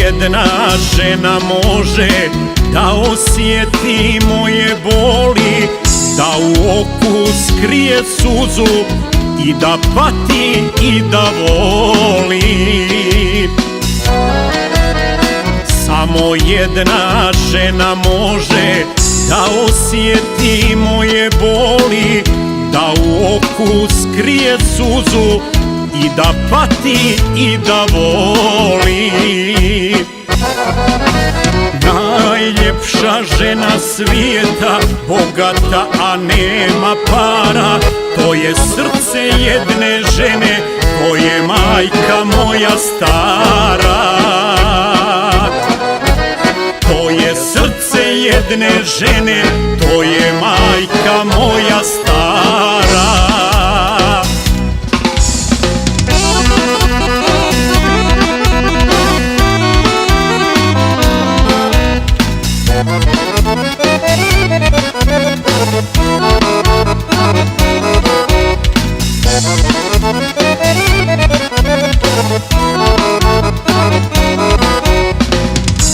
jedna žena može da osjeti moje boli, da u oku skrije suzu i da pati i da voli. Samo jedna žena može da osjeti moje boli, da u oku skrije suzu i da pati i da voli. Najljepša žena svijeta, bogata a nema para, to je srce jedne žene, to je majka moja stara. To je srce jedne žene, to je majka moja stara.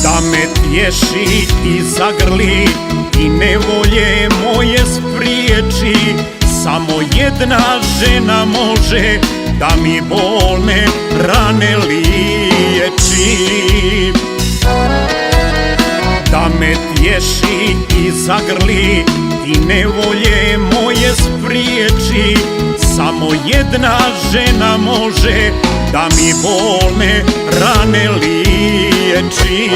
Da me tješi i zagrli i nevolje moje spriječi, samo jedna žena može da mi bolne rane liječi. Da me tješi i zagrli i nevolje moje spriječi, samo jedna žena može da mi bolne rane liječi.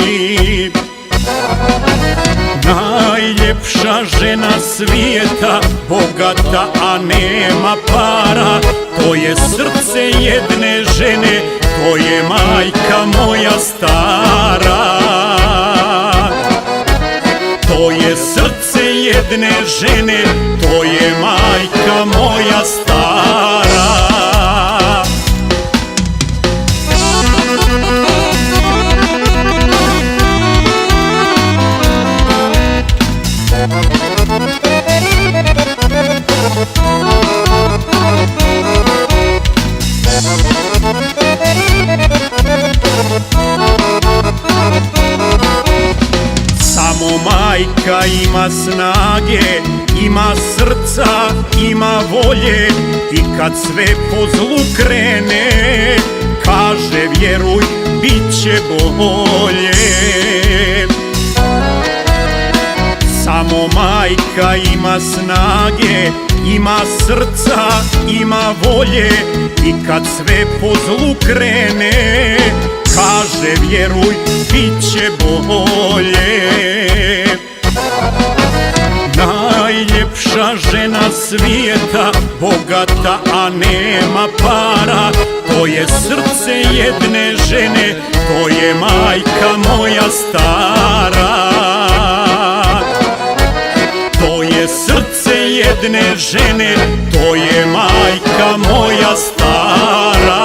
Najljepša žena svijeta, bogata a nema para, to je srce jedne žene, to je majka moja stara. To je srce jedne žene, to je majka moja stara. Samo majka ima snage, ima srca, ima volje, i kad sve po zlu krene, kaže vjeruj, bit će bolje. Samo majka ima snage, ima srca, ima volje, i kad sve po zlu krene, kaže vjeruj, bit će bolje. Najljepša žena svijeta, bogata a nema para, to je srce jedne žene, to je majka moja stara. To je srce jedne žene, to je majka moja stara.